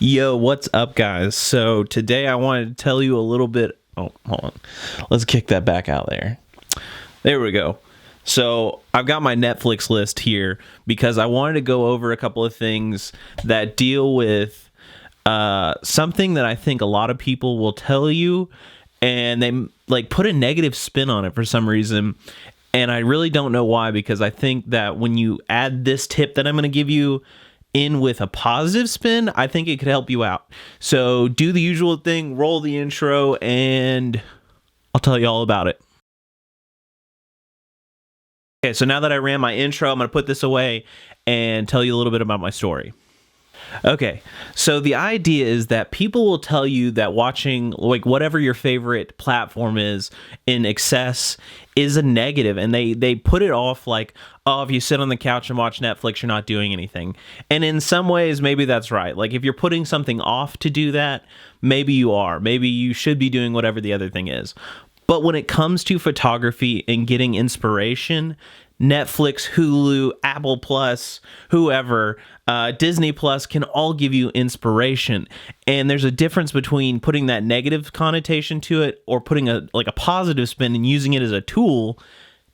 Yo, what's up, guys? So today I wanted to tell you a little bit. Oh, hold on. Let's kick that back out there. There we go. So I've got my Netflix list here because I wanted to go over a couple of things that deal with something that I think a lot of people will tell you, and they like put a negative spin on it for some reason. And I really don't know why, because I think that when you add this tip that I'm going to give you in with a positive spin, I think it could help you out. So do the usual thing, roll the intro, and I'll tell you all about it. Okay, so now that I ran my intro, I'm going to put this away and tell you a little bit about my story. Okay, so the idea is that people will tell you that watching like whatever your favorite platform is in excess is a negative, and they put it off like, oh, if you sit on the couch and watch Netflix, you're not doing anything. And in some ways, maybe that's right. Like if you're putting something off to do that, maybe you are. Maybe you should be doing whatever the other thing is. But when it comes to photography and getting inspiration, Netflix, Hulu, Apple Plus, whoever, Disney Plus can all give you inspiration. And there's a difference between putting that negative connotation to it or putting a positive spin and using it as a tool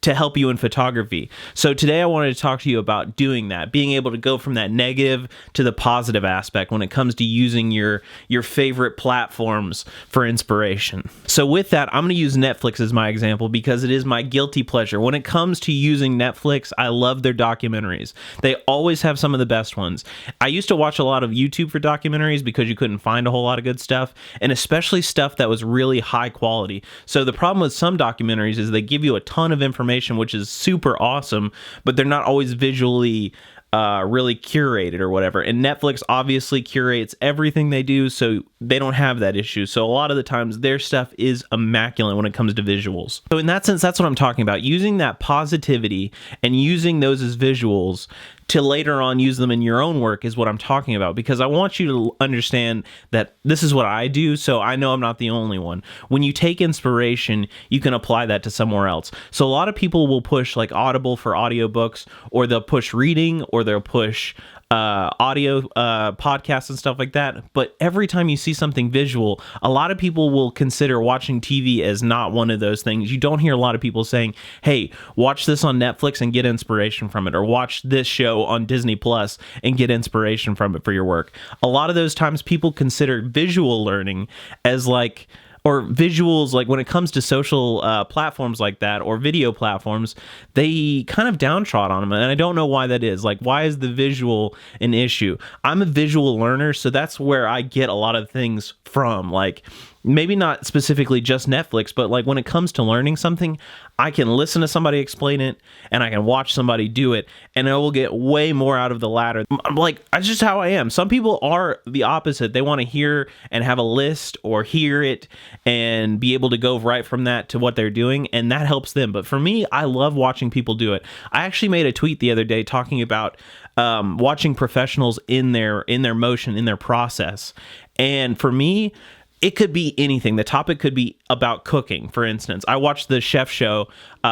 to help you in photography. So today I wanted to talk to you about doing that, being able to go from that negative to the positive aspect when it comes to using your favorite platforms for inspiration. So with that, I'm going to use Netflix as my example because it is my guilty pleasure. When it comes to using Netflix, I love their documentaries. They always have some of the best ones. I used to watch a lot of YouTube for documentaries because you couldn't find a whole lot of good stuff, and especially stuff that was really high quality. So the problem with some documentaries is they give you a ton of information, which is super awesome, but they're not always visually really curated or whatever. And Netflix obviously curates everything they do, so they don't have that issue. So a lot of the times their stuff is immaculate when it comes to visuals. So in that sense, that's what I'm talking about. Using that positivity and using those as visuals to later on use them in your own work is what I'm talking about, because I want you to understand that this is what I do, so I know I'm not the only one. When you take inspiration, you can apply that to somewhere else. So a lot of people will push like Audible for audiobooks, or they'll push reading, or they'll push audio podcasts and stuff like that. But every time you see something visual, a lot of people will consider watching TV as not one of those things. You don't hear a lot of people saying, hey, watch this on Netflix and get inspiration from it, or watch this show on Disney Plus and get inspiration from it for your work. A lot of those times people consider visual learning as like, or visuals, like when it comes to social platforms like that, or video platforms, they kind of downtrod on them. And I don't know why that is. Like, why is the visual an issue? I'm a visual learner, so that's where I get a lot of things from. Like, maybe not specifically just Netflix, but like when it comes to learning something, I can listen to somebody explain it and I can watch somebody do it, and I will get way more out of the latter. Like, that's just how I am. Some people are the opposite. They want to hear and have a list, or hear it and be able to go right from that to what they're doing, and that helps them. But for me, I love watching people do it. I actually made a tweet the other day talking about watching professionals in their motion, in their process. And for me, it could be anything. The topic could be about cooking, for instance. I watched the Chef Show,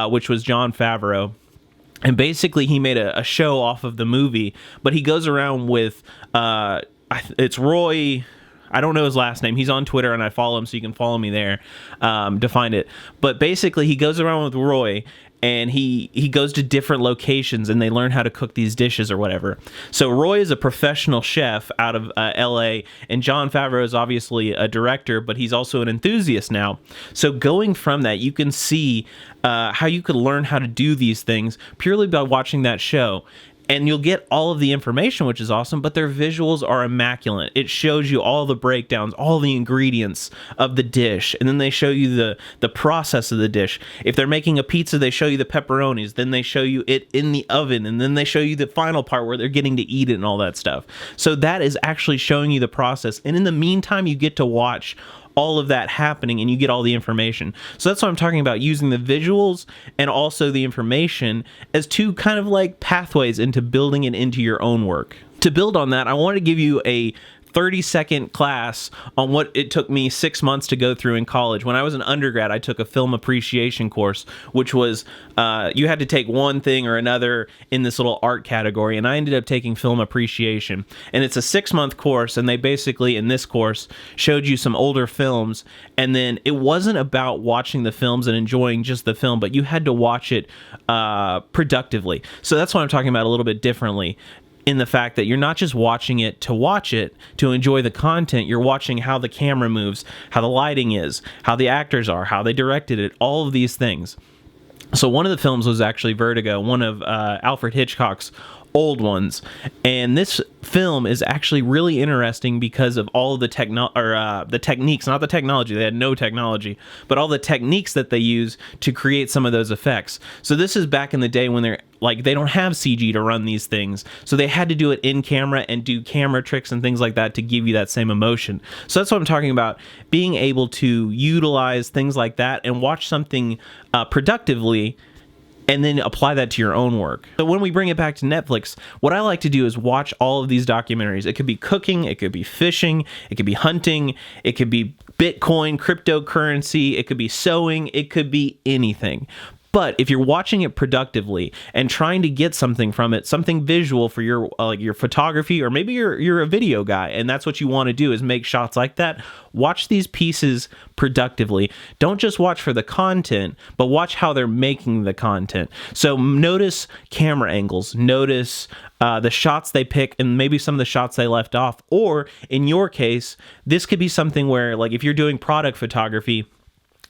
which was Jon Favreau. And basically, he made a show off of the movie, but he goes around with, it's Roy, I don't know his last name. He's on Twitter, and I follow him, so you can follow me there to find it. But basically, he goes around with Roy, and he goes to different locations, and they learn how to cook these dishes or whatever. So Roy is a professional chef out of LA, and Jon Favreau is obviously a director, but he's also an enthusiast now. So going from that, you can see how you could learn how to do these things purely by watching that show. And you'll get all of the information, which is awesome, but their visuals are immaculate. It shows you all the breakdowns, all the ingredients of the dish, and then they show you the process of the dish. If they're making a pizza, they show you the pepperonis, then they show you it in the oven, and then they show you the final part where they're getting to eat it and all that stuff. So that is actually showing you the process, and in the meantime, you get to watch all of that happening, and you get all the information. So that's what I'm talking about, using the visuals and also the information as two kind of like pathways into building it into your own work. To build on that, I want to give you a 30-second class on what it took me 6 months to go through in college. When I was an undergrad, I took a film appreciation course, which was you had to take one thing or another in this little art category, and I ended up taking film appreciation. And it's a 6-month course, and they basically, in this course, showed you some older films, and then it wasn't about watching the films and enjoying just the film, but you had to watch it productively. So that's what I'm talking about a little bit differently, in the fact that you're not just watching it, to enjoy the content. You're watching how the camera moves, how the lighting is, how the actors are, how they directed it, all of these things. So one of the films was actually Vertigo, one of Alfred Hitchcock's old ones, and this film is actually really interesting because of all of the techniques, not the technology. They had no technology, but all the techniques that they use to create some of those effects. So this is back in the day when they don't have CG to run these things, so they had to do it in camera and do camera tricks and things like that to give you that same emotion. So that's what I'm talking about, being able to utilize things like that and watch something productively, and then apply that to your own work. So when we bring it back to Netflix, what I like to do is watch all of these documentaries. It could be cooking, it could be fishing, it could be hunting, it could be Bitcoin, cryptocurrency, it could be sewing, it could be anything. But if you're watching it productively and trying to get something from it, something visual for your photography, or maybe you're a video guy and that's what you want to do is make shots like that, watch these pieces productively. Don't just watch for the content, but watch how they're making the content. So notice camera angles, notice the shots they pick, and maybe some of the shots they left off. Or in your case, this could be something where, like, if you're doing product photography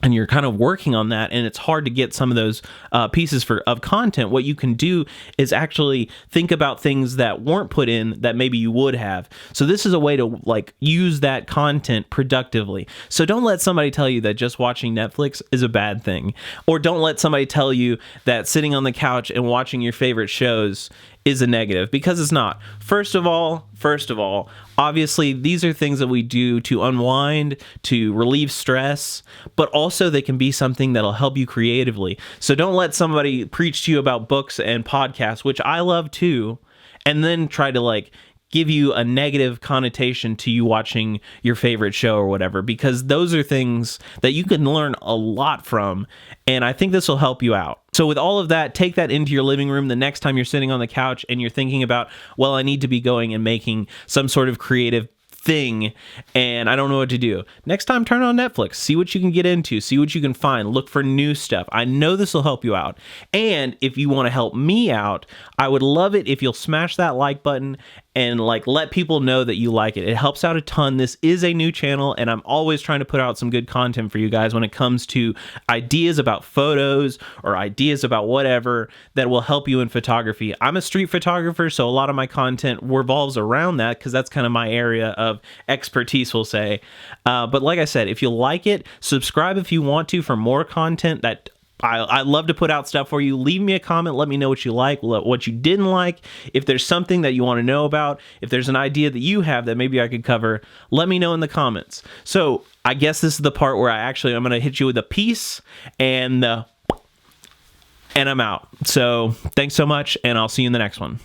and you're kind of working on that, and it's hard to get some of those pieces of content, what you can do is actually think about things that weren't put in that maybe you would have. So this is a way to use that content productively. So don't let somebody tell you that just watching Netflix is a bad thing, or don't let somebody tell you that sitting on the couch and watching your favorite shows is a negative, because it's not. First of all, obviously these are things that we do to unwind, to relieve stress, but also they can be something that'll help you creatively. So don't let somebody preach to you about books and podcasts, which I love too, and then try to give you a negative connotation to you watching your favorite show or whatever, because those are things that you can learn a lot from, and I think this will help you out. So with all of that, take that into your living room the next time you're sitting on the couch and you're thinking about, well, I need to be going and making some sort of creative thing and I don't know what to do. Next time, turn on Netflix, see what you can get into, see what you can find, look for new stuff. I know this will help you out. And if you want to help me out, I would love it if you'll smash that like button and let people know that you like it. It helps out a ton. This is a new channel, and I'm always trying to put out some good content for you guys when it comes to ideas about photos or ideas about whatever that will help you in photography. I'm a street photographer, so a lot of my content revolves around that because that's kind of my area of expertise, we'll say. But like I said, if you like it, subscribe if you want to for more content that I love to put out stuff for you. Leave me a comment. Let me know what you like, what you didn't like. If there's something that you want to know about, if there's an idea that you have that maybe I could cover, let me know in the comments. So I guess this is the part where I'm going to hit you with a peace and I'm out. So thanks so much, and I'll see you in the next one.